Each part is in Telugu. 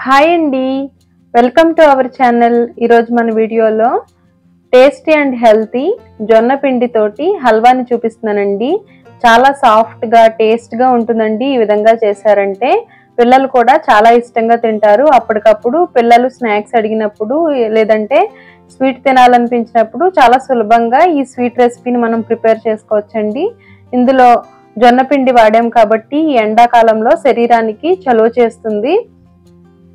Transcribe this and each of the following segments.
హాయ్ అండి, వెల్కమ్ టు అవర్ ఛానల్. ఈరోజు మన వీడియోలో టేస్టీ అండ్ హెల్తీ జొన్న పిండి తోటి హల్వాని చూపిస్తున్నానండి. చాలా సాఫ్ట్గా టేస్ట్గా ఉంటుందండి. ఈ విధంగా చేశారంటే పిల్లలు కూడా చాలా ఇష్టంగా తింటారు. అప్పటికప్పుడు పిల్లలు స్నాక్స్ అడిగినప్పుడు లేదంటే స్వీట్ తినాలనిపించినప్పుడు చాలా సులభంగా ఈ స్వీట్ రెసిపీని మనం ప్రిపేర్ చేసుకోవచ్చండి. ఇందులో జొన్న పిండి వాడాం కాబట్టి ఈ ఎండాకాలంలో శరీరానికి చలువ చేస్తుంది.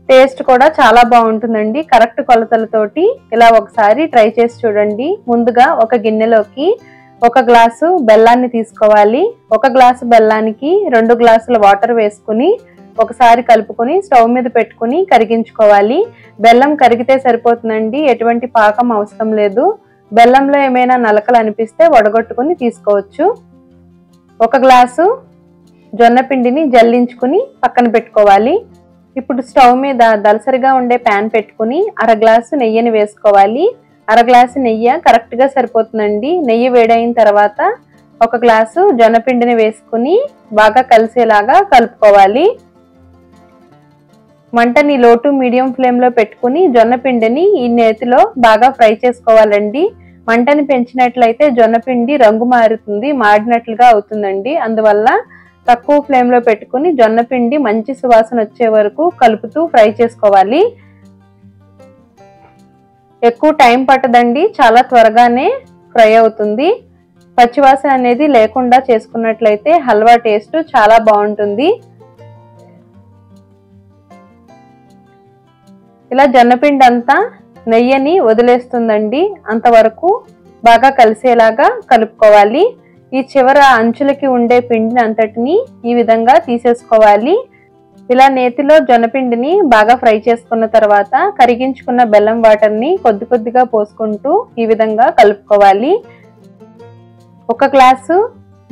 టేస్ట్ కూడా చాలా బాగుంటుందండి. కరెక్ట్ కొలతలతోటి ఇలా ఒకసారి ట్రై చేసి చూడండి. ముందుగా ఒక గిన్నెలోకి 1 గ్లాసు బెల్లాన్ని తీసుకోవాలి. 1 గ్లాసు బెల్లానికి 2 గ్లాసుల వాటర్ వేసుకుని ఒకసారి కలుపుకొని స్టవ్ మీద పెట్టుకుని కరిగించుకోవాలి. బెల్లం కరిగితే సరిపోతుందండి, ఎటువంటి పాకం అవసరం లేదు. బెల్లంలో ఏమైనా నలకలు అనిపిస్తే వడగొట్టుకుని తీసుకోవచ్చు. 1 గ్లాసు జొన్న పిండిని జల్లించుకుని పక్కన పెట్టుకోవాలి. ఇప్పుడు స్టవ్ మీద దలసరిగా ఉండే ప్యాన్ పెట్టుకుని 1/2 గ్లాసు నెయ్యిని వేసుకోవాలి. 1/2 గ్లాసు నెయ్యి కరెక్ట్గా సరిపోతుందండి. నెయ్యి వేడైన తర్వాత 1 గ్లాసు జొన్నపిండిని వేసుకుని బాగా కలిసేలాగా కలుపుకోవాలి. మంటని లో టు మీడియం ఫ్లేమ్లో పెట్టుకుని జొన్నపిండిని ఈ నేతిలో బాగా ఫ్రై చేసుకోవాలండి. మంటని పెంచినట్లయితే జొన్నపిండి రంగు మారుతుంది, మాడినట్లుగా అవుతుందండి. అందువల్ల తక్కువ ఫ్లేమ్లో పెట్టుకుని జొన్నపిండి మంచి సువాసన వచ్చే వరకు కలుపుతూ ఫ్రై చేసుకోవాలి. ఎక్కువ టైం పట్టదండి, చాలా త్వరగానే ఫ్రై అవుతుంది. పచ్చివాసన అనేది లేకుండా చేసుకున్నట్లయితే హల్వా టేస్ట్ చాలా బాగుంటుంది. ఇలా జొన్నపిండి అంతా నెయ్యిని వదిలేస్తుందండి, అంతవరకు బాగా కలిసేలాగా కలుపుకోవాలి. ఈ చివర అంచులకి ఉండే పిండిని అంతటిని ఈ విధంగా తీసేసుకోవాలి. ఇలా నేతిలో జొన్నపిండిని బాగా ఫ్రై చేసుకున్న తర్వాత కరిగించుకున్న బెల్లం వాటర్ని కొద్ది కొద్దిగా పోసుకుంటూ ఈ విధంగా కలుపుకోవాలి. 1 గ్లాసు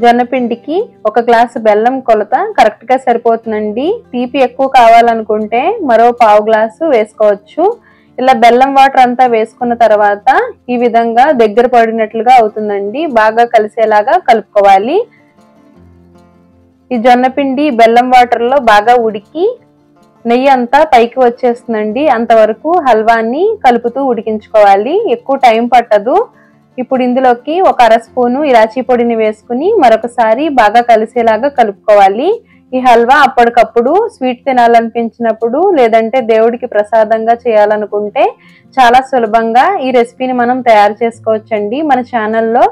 జొన్నపిండికి 1 గ్లాసు బెల్లం కొలత కరెక్ట్గా సరిపోతుందండి. తీపి ఎక్కువ కావాలనుకుంటే మరో 1/2 గ్లాసు వేసుకోవచ్చు. ఇలా బెల్లం వాటర్ అంతా వేసుకున్న తర్వాత ఈ విధంగా దగ్గర పడినట్లుగా అవుతుందండి. బాగా కలిసేలాగా కలుపుకోవాలి. ఈ జొన్నపిండి బెల్లం వాటర్లో బాగా ఉడికి నెయ్యి అంతా పైకి వచ్చేస్తుందండి. అంతవరకు హల్వాని కలుపుతూ ఉడికించుకోవాలి. ఎక్కువ టైం పట్టదు. ఇప్పుడు ఇందులోకి 1 అర స్పూను ఇలాచీ పొడిని వేసుకుని మరొకసారి బాగా కలిసేలాగా కలుపుకోవాలి. ఈ హల్వా అప్పటికప్పుడు స్వీట్ తినాలనిపించినప్పుడు లేదంటే దేవుడికి ప్రసాదంగా చేయాలనుకుంటే చాలా సులభంగా ఈ రెసిపీని మనం తయారు చేసుకోవచ్చండి. మన ఛానల్లో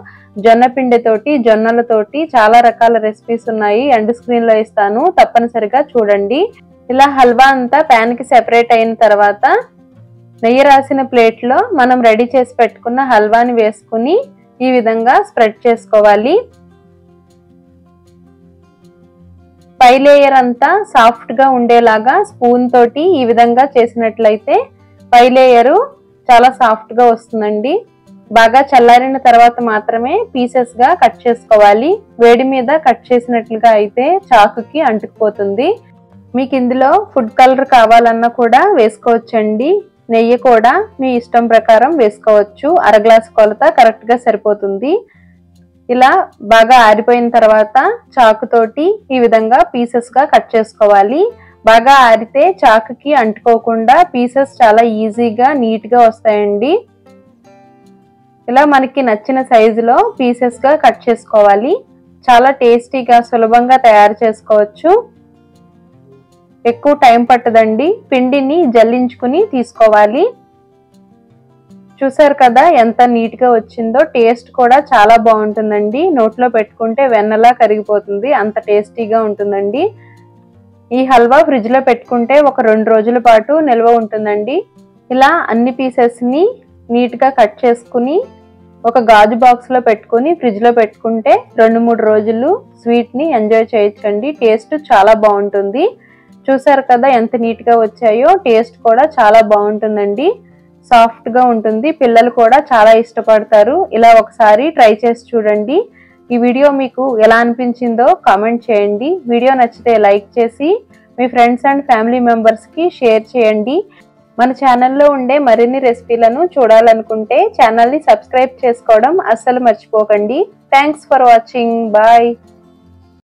జొన్నపిండితోటి జొన్నలతోటి చాలా రకాల రెసిపీస్ ఉన్నాయి, ఎండ్ స్క్రీన్లో ఇస్తాను, తప్పనిసరిగా చూడండి. ఇలా హల్వా అంతా ప్యాన్కి సెపరేట్ అయిన తర్వాత నెయ్యి రాసిన ప్లేట్లో మనం రెడీ చేసి పెట్టుకున్న హల్వాని వేసుకుని ఈ విధంగా స్ప్రెడ్ చేసుకోవాలి. పై లేయర్ అంతా సాఫ్ట్గా ఉండేలాగా స్పూన్ తోటి ఈ విధంగా చేసినట్లయితే పై లేయరు చాలా సాఫ్ట్గా వస్తుందండి. బాగా చల్లారిన తర్వాత మాత్రమే పీసెస్గా కట్ చేసుకోవాలి. వేడి మీద కట్ చేసినట్లుగా అయితే చాకుకి అంటుకుపోతుంది. మీకు ఇందులో ఫుడ్ కలర్ కావాలన్నా కూడా వేసుకోవచ్చండి. నెయ్యి కూడా మీ ఇష్టం ప్రకారం వేసుకోవచ్చు. 1/2 గ్లాసు కొలత కరెక్ట్గా సరిపోతుంది. ఇలా బాగా ఆరిపోయిన తర్వాత చాకుతోటి ఈ విధంగా పీసెస్గా కట్ చేసుకోవాలి. బాగా ఆరితే చాకుకి అంటుకోకుండా పీసెస్ చాలా ఈజీగా నీట్గా వస్తాయండి. ఇలా మనకి నచ్చిన సైజులో పీసెస్గా కట్ చేసుకోవాలి. చాలా టేస్టీగా సులభంగా తయారు చేసుకోవచ్చు. ఎక్కువ టైం పట్టదండి. పిండిని జల్లించుకుని తీసుకోవాలి. చూసారు కదా ఎంత నీట్గా వచ్చిందో. టేస్ట్ కూడా చాలా బాగుంటుందండి. నోట్లో పెట్టుకుంటే వెన్నలా కరిగిపోతుంది, అంత టేస్టీగా ఉంటుందండి. ఈ హల్వా ఫ్రిడ్జ్లో పెట్టుకుంటే ఒక 2 రోజుల పాటు నిల్వ ఉంటుందండి. ఇలా అన్ని పీసెస్ని నీట్గా కట్ చేసుకుని ఒక గాజు బాక్స్లో పెట్టుకుని ఫ్రిడ్జ్లో పెట్టుకుంటే 2-3 రోజులు స్వీట్ని ఎంజాయ్ చేయొచ్చండి. టేస్ట్ చాలా బాగుంటుంది. చూసారు కదా ఎంత నీట్గా వచ్చాయో. టేస్ట్ కూడా చాలా బాగుంటుందండి, సాఫ్ట్గా ఉంటుంది. పిల్లలు కూడా చాలా ఇష్టపడతారు. ఇలా ఒకసారి ట్రై చేసి చూడండి. ఈ వీడియో మీకు ఎలా అనిపించిందో కామెంట్ చేయండి. వీడియో నచ్చితే లైక్ చేసి మీ ఫ్రెండ్స్ అండ్ ఫ్యామిలీ మెంబర్స్కి షేర్ చేయండి. మన ఛానల్లో ఉండే మరిన్ని రెసిపీలను చూడాలనుకుంటే ఛానల్ని సబ్స్క్రైబ్ చేసుకోవడం అస్సలు మర్చిపోకండి. Thanks for watching. బాయ్.